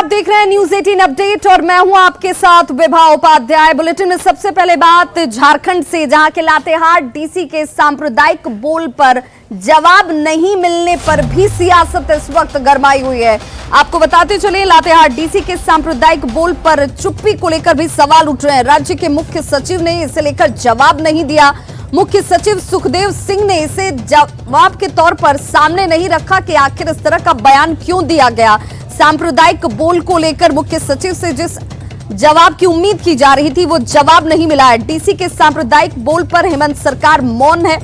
आप देख रहे हैं न्यूज 18 अपडेट और मैं हूं आपके साथ विभा उपाध्याय। बुलेटिन में सबसे पहले बात झारखंड से, जहां के लातेहार डीसी के सांप्रदायिक बोल पर जवाब नहीं मिलने पर भी सियासत इस वक्त गरमाई हुई है। आपको बताते चले, लातेहार डीसी के सांप्रदायिक बोल पर चुप्पी को लेकर भी सवाल उठ रहे हैं। राज्य के मुख्य सचिव ने इसे लेकर जवाब नहीं दिया। मुख्य सचिव सुखदेव सिंह ने इसे जवाब के तौर पर सामने नहीं रखा कि आखिर इस तरह का बयान क्यों दिया गया। सांप्रदायिक बोल को लेकर मुख्य सचिव से जिस जवाब की उम्मीद की जा रही थी वो जवाब नहीं मिला है। डीसी के सांप्रदायिक बोल पर हेमंत सरकार मौन है,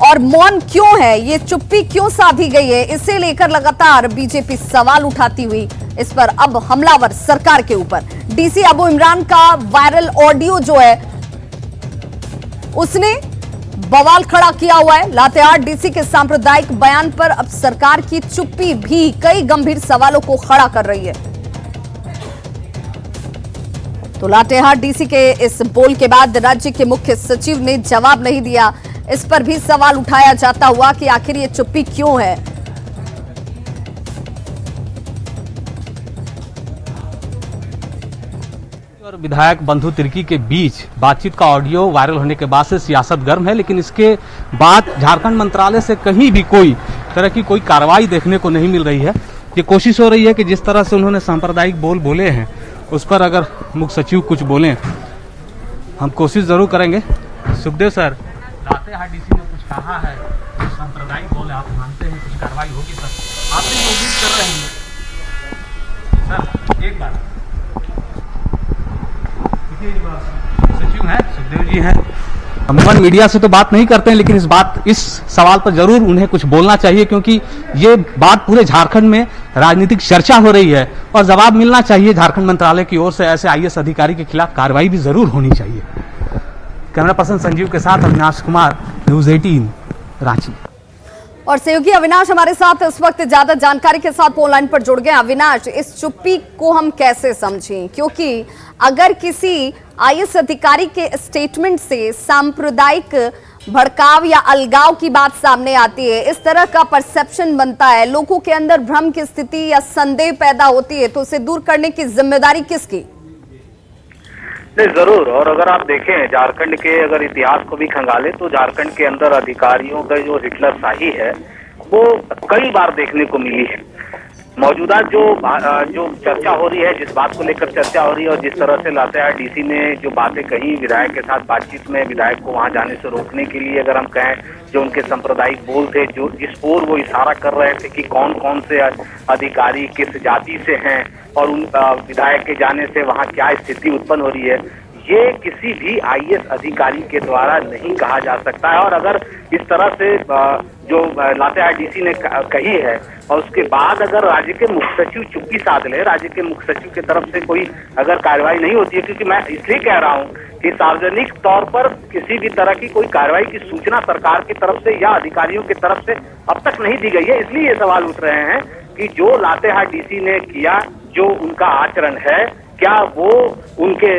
और मौन क्यों है, ये चुप्पी क्यों साधी गई है, इसे लेकर लगातार बीजेपी सवाल उठाती हुई इस पर अब हमलावर सरकार के ऊपर। डीसी अबू इमरान का वायरल ऑडियो जो है उसने बवाल खड़ा किया हुआ है। लातेहार डीसी के सांप्रदायिक बयान पर अब सरकार की चुप्पी भी कई गंभीर सवालों को खड़ा कर रही है। तो लातेहार डीसी के इस बोल के बाद राज्य के मुख्य सचिव ने जवाब नहीं दिया, इस पर भी सवाल उठाया जाता हुआ कि आखिर ये चुप्पी क्यों है। और विधायक बंधु तिर्की के बीच बातचीत का ऑडियो वायरल होने के बाद से सियासत गर्म है, लेकिन इसके बाद झारखंड मंत्रालय से कहीं भी कोई तरह की कोई कार्रवाई देखने को नहीं मिल रही है। ये कोशिश हो रही है कि जिस तरह से उन्होंने सांप्रदायिक बोल बोले हैं उस पर अगर मुख्य सचिव कुछ बोलें, हम कोशिश जरूर करेंगे। सुखदेव सर, लातेहार डीसी ने कुछ कहा है, सांप्रदायिक बोले आप मानते हैं कुछ कार्रवाई होगी सर? आप ये उम्मीद कर रहे हैं सर? एक बार सचिव हैं, सुखदेव जी हैं, अमूमन मीडिया से तो बात नहीं करते हैं, लेकिन इस सवाल पर जरूर उन्हें कुछ बोलना चाहिए, क्योंकि ये बात पूरे झारखंड में राजनीतिक चर्चा हो रही है और जवाब मिलना चाहिए झारखंड मंत्रालय की ओर से। ऐसे आईएएस अधिकारी के खिलाफ कार्रवाई भी जरूर होनी चाहिए। कैमरा पर्सन संजीव के साथ अविनाश कुमार, न्यूज 18 रांची। और सहयोगी अविनाश हमारे साथ इस वक्त ज्यादा जानकारी के साथ फोन लाइन पर जुड़ गए। अविनाश, इस चुप्पी को हम कैसे समझें, क्योंकि अगर किसी आईएएस अधिकारी के स्टेटमेंट से सांप्रदायिक भड़काव या अलगाव की बात सामने आती है, इस तरह का परसेप्शन बनता है, लोगों के अंदर भ्रम की स्थिति या संदेह पैदा होती है, तो उसे दूर करने की जिम्मेदारी किसकी? नहीं, जरूर। और अगर आप देखें झारखंड के अगर इतिहास को भी खंगाले तो झारखंड के अंदर अधिकारियों का जो हिटलर शाही है वो कई बार देखने को मिली है। मौजूदा जो चर्चा हो रही है, जिस बात को लेकर चर्चा हो रही है और जिस तरह से लातेहार डीसी ने जो बातें कही विधायक के साथ बातचीत में, विधायक को वहां जाने से रोकने के लिए, अगर हम कहें जो उनके सांप्रदायिक बोल थे, जो जिस ओर वो इशारा कर रहे थे कि कौन कौन से अधिकारी किस जाति से हैं और उन विधायक के जाने से वहां क्या स्थिति उत्पन्न हो रही है, ये किसी भी आईएएस अधिकारी के द्वारा नहीं कहा जा सकता है। और अगर इस तरह से जो लातेहार डीसी ने कही है और उसके बाद अगर राज्य के मुख्य सचिव चुप्पी साध ले, राज्य के मुख्य सचिव की तरफ से कोई अगर कार्रवाई नहीं होती है, क्योंकि मैं इसलिए कह रहा हूं कि सार्वजनिक तौर पर किसी भी तरह की कोई कार्रवाई की सूचना सरकार की तरफ से या अधिकारियों की तरफ से अब तक नहीं दी गई है, इसलिए ये सवाल उठ रहे हैं कि जो लातेहार डीसी ने किया, जो उनका आचरण है, क्या वो उनके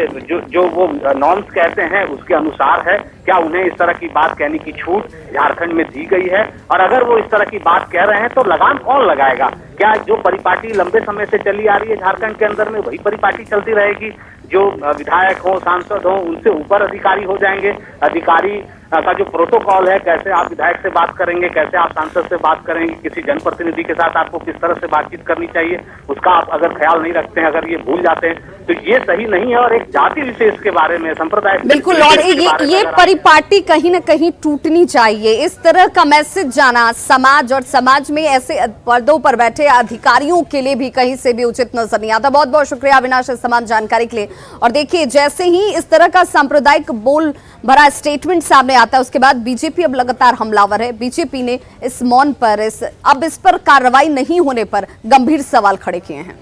जो वो नॉर्म्स कहते हैं उसके अनुसार है? क्या उन्हें इस तरह की बात कहने की छूट झारखंड में दी गई है? और अगर वो इस तरह की बात कह रहे हैं तो लगाम कौन लगाएगा? क्या जो परिपाटी लंबे समय से चली आ रही है झारखंड के अंदर में वही परिपाटी चलती रहेगी? जो विधायक हो, सांसद हो, उनसे ऊपर अधिकारी हो जाएंगे? अधिकारी का जो प्रोटोकॉल है, कैसे आप विधायक से बात करेंगे, कैसे आप सांसद से बात करेंगे, किसी जनप्रतिनिधि के साथ आपको किस तरह से बातचीत करनी चाहिए, उसका आप अगर ख्याल नहीं रखते हैं, अगर ये भूल जाते हैं तो ये सही नहीं है। और एक जाति विशेष के बारे में, संप्रदाय बिल्कुल, और ये परिपाटी कहीं ना कहीं टूटनी चाहिए। इस तरह का मैसेज जाना समाज और समाज में ऐसे पदों पर बैठे अधिकारियों के लिए भी कहीं से भी उचित नजर नहीं आता। बहुत बहुत शुक्रिया अविनाश इस समान जानकारी के लिए। और देखिए, जैसे ही इस तरह का सांप्रदायिक बोल भरा स्टेटमेंट सामने आता है, उसके बाद बीजेपी अब लगातार हमलावर है। बीजेपी ने इस मौन पर, इस पर कार्रवाई नहीं होने पर गंभीर सवाल खड़े किए हैं।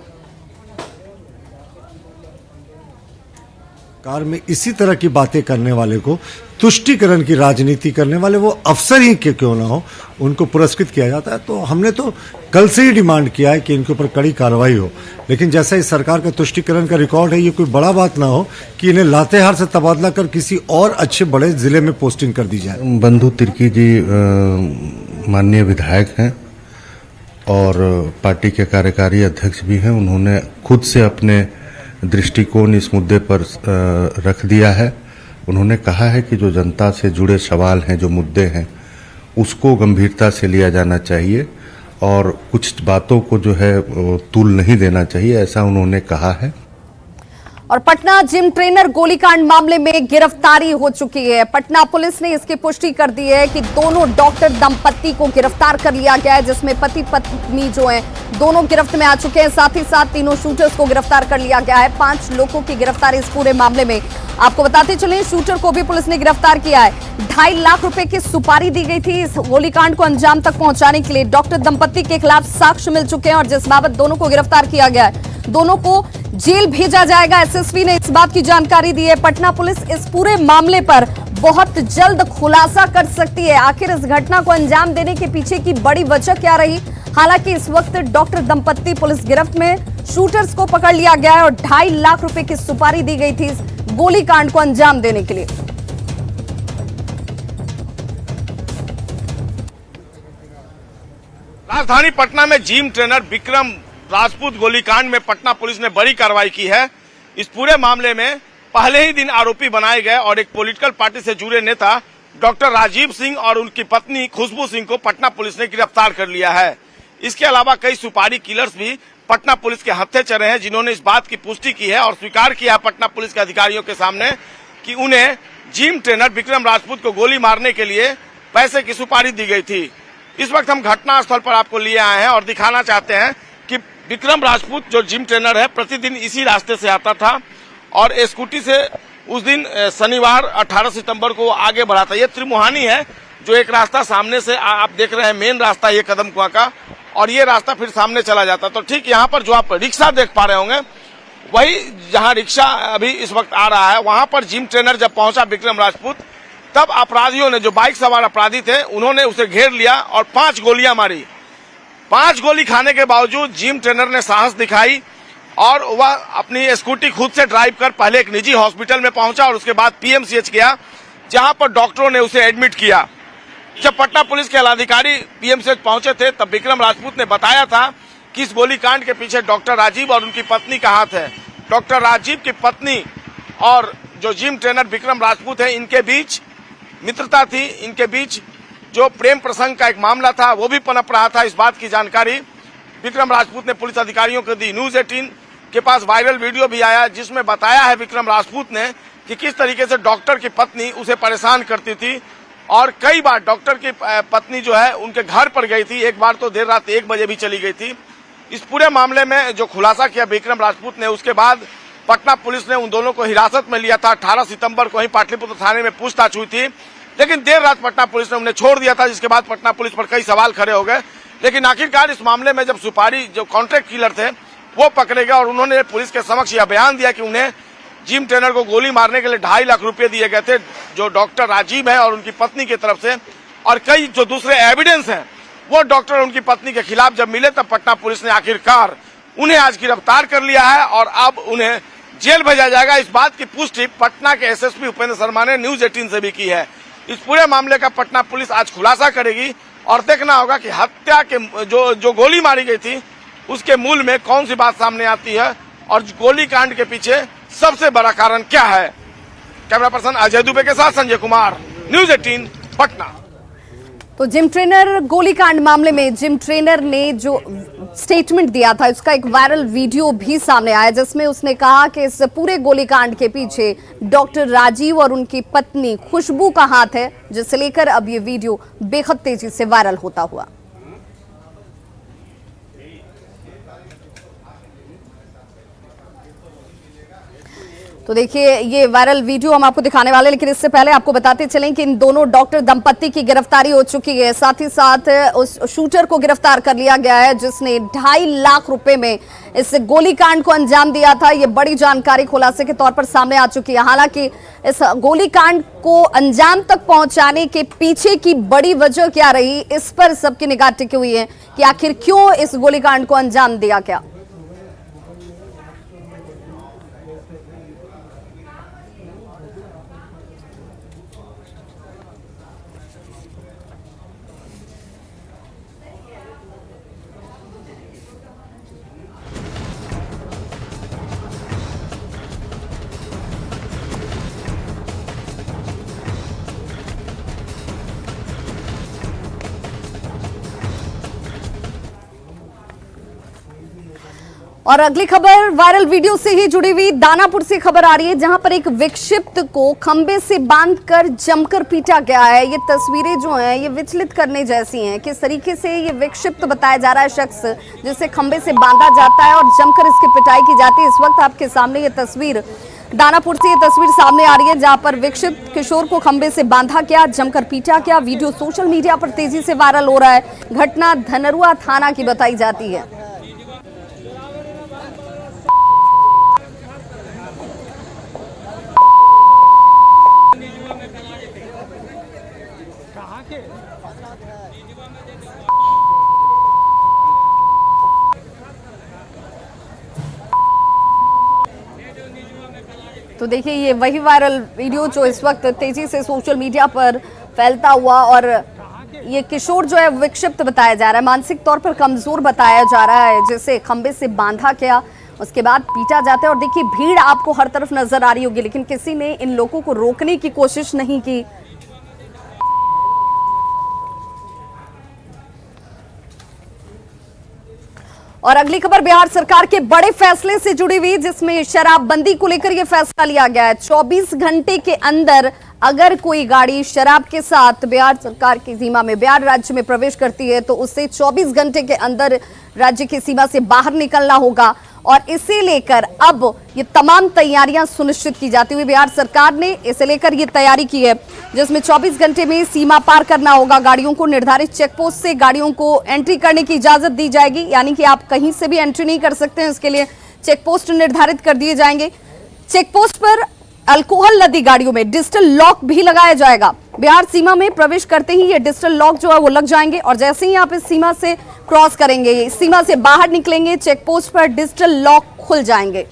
कार में इसी तरह की बातें करने वाले को, तुष्टीकरण की राजनीति करने वाले, वो अफसर ही क्यों ना हो, उनको पुरस्कृत किया जाता है। तो हमने तो कल से ही डिमांड किया है कि इनके ऊपर कड़ी कार्रवाई हो, लेकिन जैसा इस सरकार का तुष्टीकरण का रिकॉर्ड है, ये कोई बड़ा बात ना हो कि इन्हें लातेहार से तबादला कर किसी और अच्छे बड़े जिले में पोस्टिंग कर दी जाए। बंधु तिर्की जी माननीय विधायक हैं और पार्टी के कार्यकारी अध्यक्ष भी हैं, उन्होंने खुद से अपने दृष्टिकोण इस मुद्दे पर रख दिया है। उन्होंने कहा है कि जो जनता से जुड़े सवाल हैं, जो मुद्दे हैं, उसको गंभीरता से लिया जाना चाहिए और कुछ बातों को जो है तूल नहीं देना चाहिए, ऐसा उन्होंने कहा है। और पटना जिम ट्रेनर गोलीकांड मामले में गिरफ्तारी हो चुकी है। पटना पुलिस ने इसकी पुष्टि कर दी है कि दोनों डॉक्टर दंपत्ति को गिरफ्तार कर लिया गया है, जिसमें पति पत्नी जो हैं दोनों गिरफ्त में आ चुके हैं। साथ ही साथ तीनों शूटर्स को गिरफ्तार कर लिया गया है। 5 लोगों की गिरफ्तारी इस पूरे मामले में। आपको बताते चले, शूटर को भी पुलिस ने गिरफ्तार किया है। 2.5 लाख रुपए की सुपारी दी गई थी इस गोलीकांड को अंजाम तक पहुंचाने के लिए। डॉक्टर दंपत्ति के खिलाफ साक्ष्य मिल चुके हैं और जिस बाबत दोनों को गिरफ्तार किया गया है, दोनों को जेल भेजा जाएगा। एसएसपी ने इस बात की जानकारी दी है। पटना पुलिस इस पूरे मामले पर बहुत जल्द खुलासा कर सकती है। आखिर इस घटना को अंजाम देने के पीछे की बड़ी वजह क्या रही? हालांकि इस वक्त डॉक्टर दंपत्ति पुलिस गिरफ्त में, शूटर्स को पकड़ लिया गया है और 2.5 लाख रुपए की सुपारी दी गई थी इस गोलीकांड को अंजाम देने के लिए। राजधानी पटना में जिम ट्रेनर विक्रम राजपूत गोलीकांड में पटना पुलिस ने बड़ी कार्रवाई की है। इस पूरे मामले में पहले ही दिन आरोपी बनाए गए और एक पॉलिटिकल पार्टी से जुड़े नेता डॉक्टर राजीव सिंह और उनकी पत्नी खुशबू सिंह को पटना पुलिस ने गिरफ्तार कर लिया है। इसके अलावा कई सुपारी किलर्स भी पटना पुलिस के हत्थे चढ़े हैं, जिन्होंने इस बात की पुष्टि की है और स्वीकार किया है पटना पुलिस के अधिकारियों के सामने कि उन्हें जिम ट्रेनर विक्रम राजपूत को गोली मारने के लिए पैसे की सुपारी दी गई थी। इस वक्त हम घटनास्थल पर आपको लिए आए हैं और दिखाना चाहते हैं कि विक्रम राजपूत जो जिम ट्रेनर है, प्रतिदिन इसी रास्ते से आता था और स्कूटी से उस दिन शनिवार 18 सितंबर को आगे बढ़ा था। ये त्रिमुहानी है, जो एक रास्ता सामने से आप देख रहे हैं, मेन रास्ता ये कदम कुआं का, और ये रास्ता फिर सामने चला जाता। तो ठीक यहाँ पर जो आप रिक्शा देख पा रहे होंगे, वही जहाँ रिक्शा अभी इस वक्त आ रहा है, वहां पर जिम ट्रेनर जब पहुंचा विक्रम राजपूत, तब अपराधियों ने, जो बाइक सवार अपराधी थे, उन्होंने उसे घेर लिया और 5 गोलियां मारी। 5 गोली खाने के बावजूद जिम ट्रेनर ने साहस दिखाई और वह अपनी स्कूटी खुद से ड्राइव कर पहले एक निजी हॉस्पिटल में पहुंचा और उसके बाद पीएमसीएच गया, जहां पर डॉक्टरों ने उसे एडमिट किया। जब पटना पुलिस के अधिकारी पीएमसीएच पहुंचे थे, तब विक्रम राजपूत ने बताया था कि इस गोलीकांड के पीछे डॉक्टर राजीव और उनकी पत्नी का हाथ है। डॉक्टर राजीव की पत्नी और जो जिम ट्रेनर विक्रम राजपूत है, इनके बीच मित्रता थी, इनके बीच जो प्रेम प्रसंग का एक मामला था वो भी पनप रहा था। इस बात की जानकारी विक्रम राजपूत ने पुलिस अधिकारियों को दी। न्यूज 18 के पास वायरल वीडियो भी आया, जिसमें बताया है विक्रम राजपूत ने कि किस तरीके से डॉक्टर की पत्नी उसे परेशान करती थी और कई बार डॉक्टर की पत्नी जो है उनके घर पर गई थी। एक बार तो देर रात 1 बजे भी चली गई थी। इस पूरे मामले में जो खुलासा किया विक्रम राजपूत ने, उसके बाद पटना पुलिस ने उन दोनों को हिरासत में लिया था। 18 सितंबर को ही पाटलिपुत्र थाने में पूछताछ हुई थी, लेकिन देर रात पटना पुलिस ने उन्हें छोड़ दिया था, जिसके बाद पटना पुलिस पर कई सवाल खड़े हो गए। लेकिन आखिरकार इस मामले में जब सुपारी जो कॉन्ट्रैक्ट किलर थे वो पकड़े गए और उन्होंने पुलिस के समक्ष यह बयान दिया कि उन्हें जिम ट्रेनर को गोली मारने के लिए 2.5 लाख रुपए दिए गए थे, जो डॉक्टर राजीव है और उनकी पत्नी की तरफ से, और कई जो दूसरे एविडेंस हैं वो डॉक्टर और उनकी पत्नी के खिलाफ जब मिले, तब पटना पुलिस ने आखिरकार उन्हें आज गिरफ्तार कर लिया है और अब उन्हें जेल भेजा जाएगा। इस बात की पुष्टि पटना के एसएसपी उपेंद्र शर्मा ने न्यूज 18 से भी की है। इस पूरे मामले का पटना पुलिस आज खुलासा करेगी और देखना होगा कि हत्या के जो गोली मारी गई थी उसके मूल में कौन सी बात सामने आती है और गोली कांड के पीछे सबसे बड़ा कारण क्या है। कैमरा पर्सन अजय दुबे के साथ संजय कुमार, न्यूज 18 पटना। तो जिम ट्रेनर गोलीकांड मामले में जिम ट्रेनर ने जो स्टेटमेंट दिया था, उसका एक वायरल वीडियो भी सामने आया, जिसमें उसने कहा कि इस पूरे गोलीकांड के पीछे डॉक्टर राजीव और उनकी पत्नी खुशबू का हाथ है, जिसे लेकर अब ये वीडियो बेहद तेजी से वायरल होता हुआ। तो देखिए, ये वायरल वीडियो हम आपको दिखाने वाले, लेकिन इससे पहले आपको बताते चलें कि इन दोनों डॉक्टर दंपत्ति की गिरफ्तारी हो चुकी है। साथ ही साथ उस शूटर को गिरफ्तार कर लिया गया है जिसने 2.5 लाख रुपए में इस गोलीकांड को अंजाम दिया था। ये बड़ी जानकारी खुलासे के तौर पर सामने आ चुकी है। हालांकि इस गोलीकांड को अंजाम तक पहुंचाने के पीछे की बड़ी वजह क्या रही, इस पर सबकी निगाह टिकी हुई है कि आखिर क्यों इस गोलीकांड को अंजाम दिया गया। और अगली खबर वायरल वीडियो से ही जुड़ी हुई दानापुर से खबर आ रही है, जहां पर एक विक्षिप्त को खंबे से बांधकर जमकर पीटा गया है। ये तस्वीरें जो हैं ये विचलित करने जैसी हैं। किस तरीके से ये विक्षिप्त बताया जा रहा है शख्स जिसे खंबे से बांधा जाता है और जमकर इसकी पिटाई की जाती है। इस वक्त आपके सामने ये तस्वीर दानापुर से ये तस्वीर सामने आ रही है, जहां पर विक्षिप्त किशोर को खंबे से बांधा गया, जमकर पीटा गया। वीडियो सोशल मीडिया पर तेजी से वायरल हो रहा है। घटना धनरुआ थाना की बताई जाती है। तो देखिए ये वही वायरल वीडियो जो इस वक्त तेजी से सोशल मीडिया पर फैलता हुआ, और ये किशोर जो है विक्षिप्त बताया जा रहा है, मानसिक तौर पर कमजोर बताया जा रहा है, जिसे खंबे से बांधा गया, उसके बाद पीटा जाता है। और देखिए भीड़ आपको हर तरफ नजर आ रही होगी, लेकिन किसी ने इन लोगों को रोकने की कोशिश नहीं की। और अगली खबर बिहार सरकार के बड़े फैसले से जुड़ी हुई, जिसमें शराबबंदी को लेकर यह फैसला लिया गया है। 24 घंटे के अंदर अगर कोई गाड़ी शराब के साथ बिहार सरकार की सीमा में, बिहार राज्य में प्रवेश करती है, तो उससे 24 घंटे के अंदर राज्य की सीमा से बाहर निकलना होगा। और इसे लेकर अब ये तमाम तैयारियां सुनिश्चित की जाती हुई बिहार सरकार ने इसे लेकर ये तैयारी की है, जिसमें 24 घंटे में सीमा पार करना होगा। गाड़ियों को निर्धारित चेकपोस्ट से गाड़ियों को एंट्री करने की इजाजत दी जाएगी, यानी कि आप कहीं से भी एंट्री नहीं कर सकते हैं। इसके लिए चेकपोस्ट निर्धारित कर दिए जाएंगे। चेकपोस्ट पर अल्कोहल लदी गाड़ियों में डिजिटल लॉक भी लगाया जाएगा। बिहार सीमा में प्रवेश करते ही ये डिजिटल लॉक जो है वो लग जाएंगे, और जैसे ही आप इस सीमा से क्रॉस करेंगे, सीमा से बाहर निकलेंगे, चेकपोस्ट पर डिजिटल लॉक खुल जाएंगे।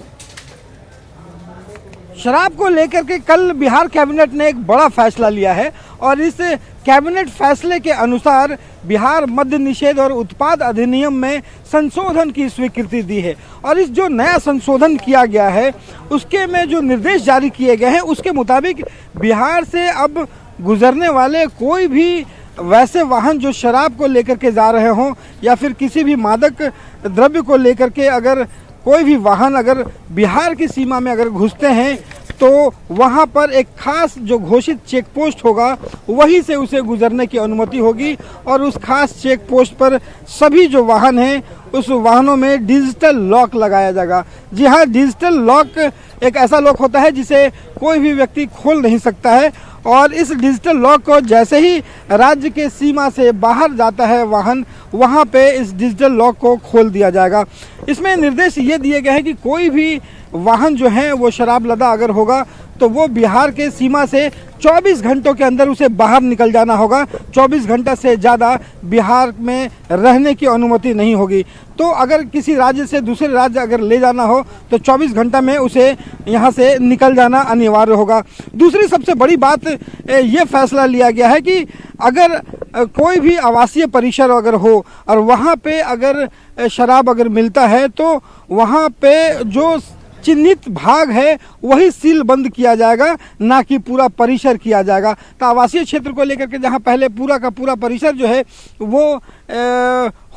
शराब को लेकर के कल बिहार कैबिनेट ने एक बड़ा फैसला लिया है, और इस कैबिनेट फैसले के अनुसार बिहार मद्य निषेध और उत्पाद अधिनियम में संशोधन की स्वीकृति दी है। और इस जो नया संशोधन किया गया है उसके में जो निर्देश जारी किए गए हैं उसके मुताबिक बिहार से अब गुजरने वाले कोई भी वैसे वाहन जो शराब को लेकर के जा रहे हों या फिर किसी भी मादक द्रव्य को लेकर के अगर कोई भी वाहन अगर बिहार की सीमा में अगर घुसते हैं तो वहाँ पर एक खास जो घोषित चेक पोस्ट होगा वहीं से उसे गुजरने की अनुमति होगी। और उस खास चेक पोस्ट पर सभी जो वाहन हैं उस वाहनों में डिजिटल लॉक लगाया जाएगा। जी हाँ, डिजिटल लॉक एक ऐसा लॉक होता है जिसे कोई भी व्यक्ति खोल नहीं सकता है, और इस डिजिटल लॉक को जैसे ही राज्य के सीमा से बाहर जाता है वाहन, वहाँ पे इस डिजिटल लॉक को खोल दिया जाएगा। इसमें निर्देश ये दिए गए हैं कि कोई भी वाहन जो है वो शराब लदा अगर होगा तो वो बिहार के सीमा से 24 घंटों के अंदर उसे बाहर निकल जाना होगा। 24 घंटा से ज़्यादा बिहार में रहने की अनुमति नहीं होगी। तो अगर किसी राज्य से दूसरे राज्य अगर ले जाना हो तो 24 घंटा में उसे यहाँ से निकल जाना अनिवार्य होगा। दूसरी सबसे बड़ी बात ये फैसला लिया गया है कि अगर कोई भी आवासीय परिसर अगर हो और वहाँ पे अगर शराब अगर मिलता है तो वहाँ पे जो चिन्हित भाग है वही सील बंद किया जाएगा, ना कि पूरा परिसर किया जाएगा। तो आवासीय क्षेत्र को लेकर के जहां पहले पूरा का पूरा परिसर जो है वो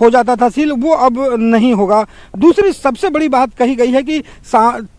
हो जाता था सील, वो अब नहीं होगा। दूसरी सबसे बड़ी बात कही गई है कि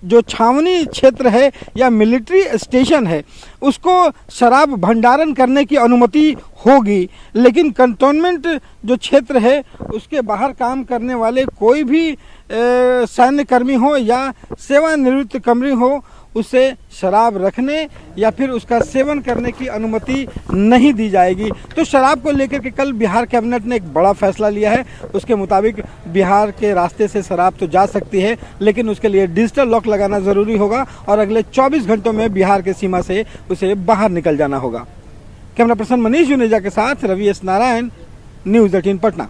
जो छावनी क्षेत्र है या मिलिट्री स्टेशन है उसको शराब भंडारण करने की अनुमति होगी, लेकिन कंटोनमेंट जो क्षेत्र है उसके बाहर काम करने वाले कोई भी सैन्य कर्मी हो या सेवानिवृत्त कर्मी हो उसे शराब रखने या फिर उसका सेवन करने की अनुमति नहीं दी जाएगी। तो शराब को लेकर के कल बिहार कैबिनेट ने एक बड़ा फैसला लिया है। उसके मुताबिक बिहार के रास्ते से शराब तो जा सकती है, लेकिन उसके लिए डिजिटल लॉक लगाना ज़रूरी होगा और अगले 24 घंटों में बिहार के सीमा से उसे बाहर निकल जाना होगा। कैमरा पर्सन मनीष जुनेजा के साथ रवि एस नारायण, न्यूज़ 18 पटना।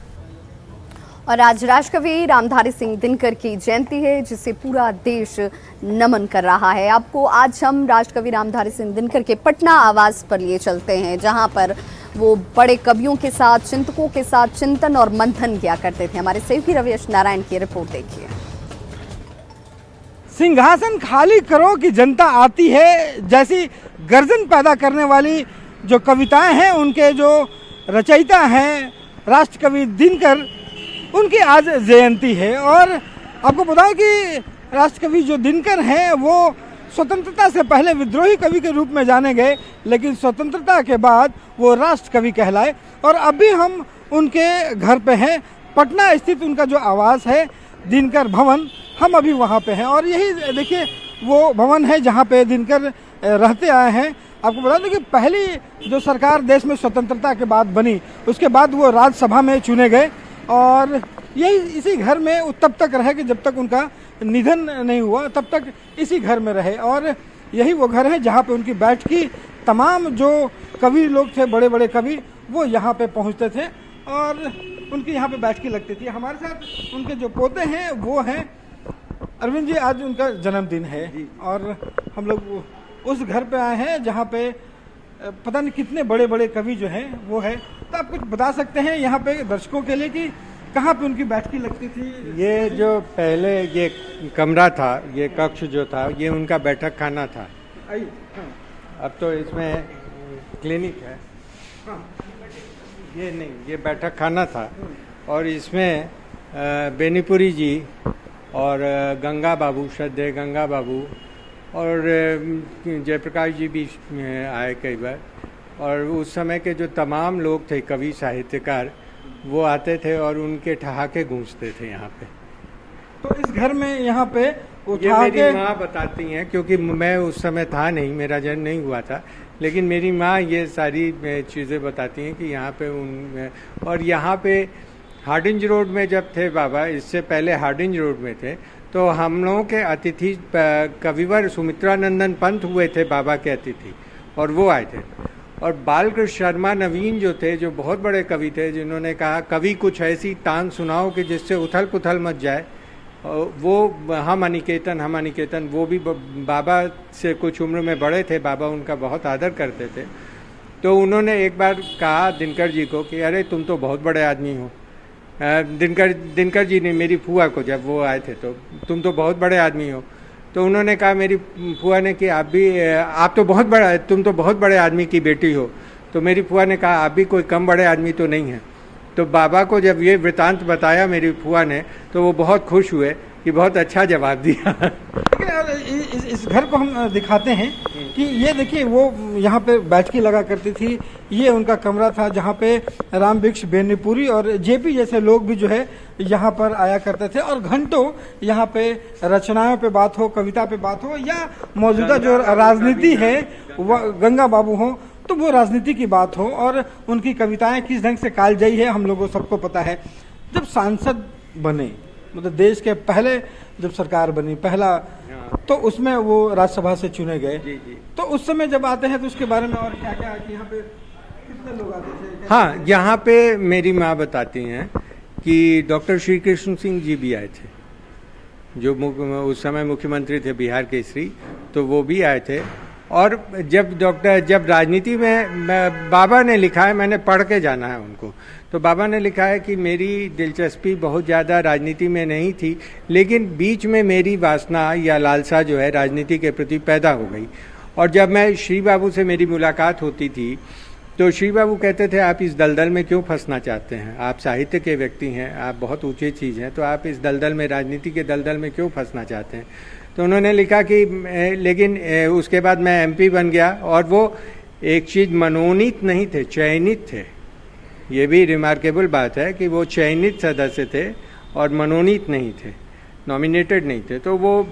और आज राष्ट्रकवि रामधारी सिंह दिनकर की जयंती है, जिसे पूरा देश नमन कर रहा है। आपको आज हम राष्ट्रकवि रामधारी सिंह दिनकर के पटना आवास पर लिए चलते हैं, जहां पर वो बड़े कवियों के साथ, चिंतकों के साथ चिंतन और मंथन किया करते थे। हमारे सहयोगी रवि नारायण की रिपोर्ट देखिए। सिंहासन खाली करो कि जनता आती है जैसी गर्जन पैदा करने वाली जो कविताएं हैं, उनके जो रचयिता हैं राष्ट्रकवि दिनकर, उनकी आज जयंती है। और आपको बताएं कि राष्ट्रकवि जो दिनकर हैं वो स्वतंत्रता से पहले विद्रोही कवि के रूप में जाने गए, लेकिन स्वतंत्रता के बाद वो राष्ट्र कवि कहलाए। और अभी हम उनके घर पे हैं, पटना स्थित उनका जो आवास है दिनकर भवन, हम अभी वहाँ पे हैं। और यही देखिए वो भवन है जहाँ पे दिनकर रहते आए हैं। आपको बता दें कि पहली जो सरकार देश में स्वतंत्रता के बाद बनी, उसके बाद वो राज्यसभा में चुने गए और यही इसी घर में वो तब तक रहे कि जब तक उनका निधन नहीं हुआ, तब तक इसी घर में रहे। और यही वो घर है जहाँ पे उनकी बैठकी, तमाम जो कवि लोग थे, बड़े बड़े कवि, वो यहाँ पे पहुँचते थे और उनकी यहाँ पे बैठकी लगती थी। हमारे साथ उनके जो पोते हैं वो हैं अरविंद जी। आज उनका जन्मदिन है और हम लोग उस घर पे आए हैं जहाँ पे पता नहीं कितने बड़े बड़े कवि जो हैं वो है। तो आप कुछ बता सकते हैं यहाँ पे दर्शकों के लिए कि कहाँ पे उनकी बैठकी लगती थी? ये जो पहले ये कमरा था, ये कक्ष जो था, ये उनका बैठक खाना था। अब तो इसमें क्लिनिक है। ये नहीं, ये बैठक खाना था और इसमें बेनीपुरी जी और गंगा बाबू, श्रद्धेय गंगा बाबू और जयप्रकाश जी भी आए कई बार। और उस समय के जो तमाम लोग थे, कवि साहित्यकार, वो आते थे और उनके ठहाके गूंजते थे यहाँ पे। तो इस घर में यहाँ पे ये मेरी माँ बताती हैं, क्योंकि मैं उस समय था नहीं, मेरा जन्म नहीं हुआ था, लेकिन मेरी माँ ये सारी चीज़ें बताती हैं कि यहाँ पे और यहाँ पे हार्डिंज रोड में जब थे बाबा, इससे पहले हार्डिंज रोड में थे, तो हम लोगों के अतिथि कविवर सुमित्रानंदन पंत हुए थे बाबा के अतिथि, और वो आए थे। और बालकृष्ण शर्मा नवीन जो थे, जो बहुत बड़े कवि थे, जिन्होंने कहा कवि कुछ ऐसी तान सुनाओ कि जिससे उथल पुथल मच जाए, वो हम अनिकेतन, वो भी बाबा से कुछ उम्र में बड़े थे, बाबा उनका बहुत आदर करते थे। तो उन्होंने एक बार कहा दिनकर जी को कि अरे तुम तो बहुत बड़े आदमी हो। दिनकर जी ने मेरी फुआ को, जब वो आए थे, तो तुम तो बहुत बड़े आदमी हो। तो उन्होंने कहा, मेरी फुआ ने कि तुम तो बहुत बड़े आदमी की बेटी हो। तो मेरी फुआ ने कहा आप भी कोई कम बड़े आदमी तो नहीं है। तो बाबा को जब ये वृतांत बताया मेरी फुआ ने, तो वो बहुत खुश हुए कि बहुत अच्छा जवाब दिया। इस घर को हम दिखाते हैं कि ये देखिए वो यहाँ पे बैठकी लगा करती थी। ये उनका कमरा था जहाँ पे राम वृक्ष, बेनीपुरी और जेपी जैसे लोग भी जो है यहाँ पर आया करते थे और घंटों यहाँ पे रचनाओं पे बात हो, कविता पे बात हो, या मौजूदा जो राजनीति है, गंगा बाबू हो, तो वो राजनीति की बात हो और उनकी कविताएं किस ढंग से कालजयी है, हम लोगों सबको पता है। जब सांसद बने, मतलब देश के पहले जब सरकार बनी, पहला, तो उसमें वो राज्यसभा से चुने गए। तो उस समय जब आते हैं तो उसके बारे में और क्या क्या, यहाँ पे कितने लोग आते थे? हाँ, यहाँ पे मेरी माँ बताती हैं कि डॉक्टर श्री कृष्ण सिंह जी भी आए थे, जो उस समय मुख्यमंत्री थे बिहार केसरी, तो वो भी आए थे। और जब राजनीति में बाबा ने लिखा है, मैंने पढ़ के जाना है उनको, तो बाबा ने लिखा है कि मेरी दिलचस्पी बहुत ज़्यादा राजनीति में नहीं थी, लेकिन बीच में मेरी वासना या लालसा जो है राजनीति के प्रति पैदा हो गई। और जब मैं श्री बाबू से मेरी मुलाकात होती थी, तो श्री बाबू कहते थे आप इस दलदल में क्यों फंसना चाहते हैं, आप साहित्य के व्यक्ति हैं, आप बहुत ऊंची चीज़ हैं, तो आप इस दलदल में, राजनीति के दलदल में क्यों फंसना चाहते हैं। तो उन्होंने लिखा कि लेकिन उसके बाद मैं एमपी बन गया, और वो एक चीज़ मनोनीत नहीं थे, चयनित थे। ये भी रिमार्केबल बात है कि वो चयनित सदस्य थे और मनोनीत नहीं थे, नॉमिनेटेड नहीं थे। तो वो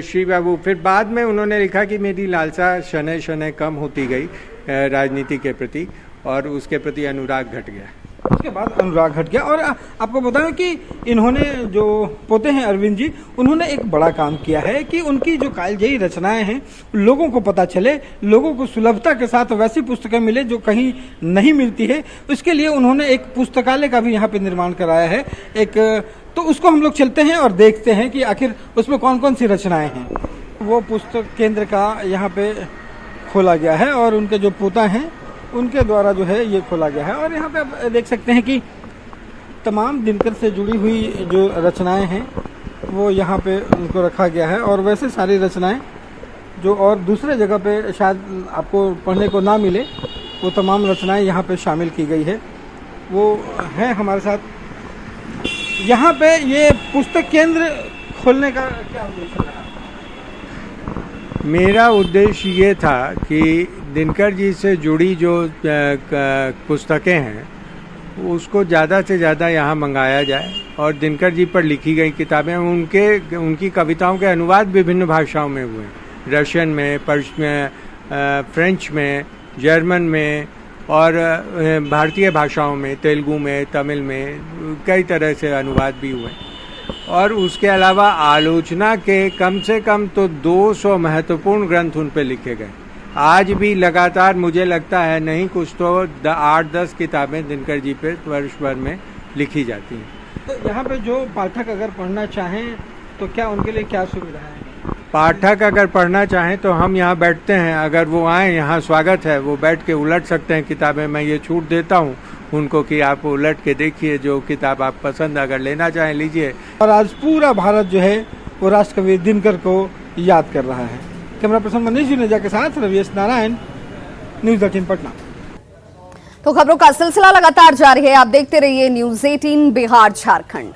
श्री बाबू, फिर बाद में उन्होंने लिखा कि मेरी लालसा शनै शनै कम होती गई राजनीति के प्रति, और उसके प्रति अनुराग घट गया। उसके बाद अनुराग हट गया। और आपको बताऊं कि इन्होंने, जो पोते हैं अरविंद जी, उन्होंने एक बड़ा काम किया है कि उनकी जो कालजयी रचनाएं हैं लोगों को पता चले, लोगों को सुलभता के साथ वैसी पुस्तकें मिले जो कहीं नहीं मिलती है। उसके लिए उन्होंने एक पुस्तकालय का भी यहाँ पे निर्माण कराया है एक, तो उसको हम लोग चलते हैं और देखते हैं कि आखिर उसमें कौन कौन सी रचनाएं हैं। वो पुस्तक केंद्र का यहाँ पे खोला गया है और उनके जो पोता हैं उनके द्वारा जो है ये खोला गया है। और यहाँ पे आप देख सकते हैं कि तमाम दिनकर से जुड़ी हुई जो रचनाएं हैं वो यहाँ पे उनको रखा गया है। और वैसे सारी रचनाएं जो और दूसरे जगह पे शायद आपको पढ़ने को ना मिले, वो तमाम रचनाएं यहाँ पे शामिल की गई है। वो है हमारे साथ यहाँ पे ये पुस्तक केंद्र खोलने का क्या उद्देश्य रहा? मेरा उद्देश्य ये था कि दिनकर जी से जुड़ी जो पुस्तकें हैं उसको ज़्यादा से ज़्यादा यहाँ मंगाया जाए और दिनकर जी पर लिखी गई किताबें उनकी कविताओं के अनुवाद विभिन्न भाषाओं में हुए, रशियन में, फ्रेंच में, जर्मन में और भारतीय भाषाओं में, तेलुगु में, तमिल में कई तरह से अनुवाद भी हुए। और उसके अलावा आलोचना के कम से कम तो 200 महत्वपूर्ण ग्रंथ उन पर लिखे गए। आज भी लगातार मुझे लगता है नहीं कुछ तो 8-10 किताबें दिनकर जी पे वर्ष भर में लिखी जाती हैं। तो यहाँ पे जो पाठक अगर पढ़ना चाहें तो क्या उनके लिए क्या सुविधा है? पाठक अगर पढ़ना चाहें तो हम यहाँ बैठते हैं, अगर वो आए यहाँ स्वागत है, वो बैठ के उलट सकते हैं किताबें। मैं ये छूट देता हूँ उनको कि आप उलट के देखिए, जो किताब आप पसंद अगर लेना चाहें लीजिए। और आज पूरा भारत जो है वो राष्ट्रकवि दिनकर को याद कर रहा है। कैमरा पर्सन मनीष जुनेजा के साथ रविश नारायण, न्यूज़ 18 पटना। तो खबरों का सिलसिला लगातार जारी है, आप देखते रहिए न्यूज़ 18 बिहार झारखंड।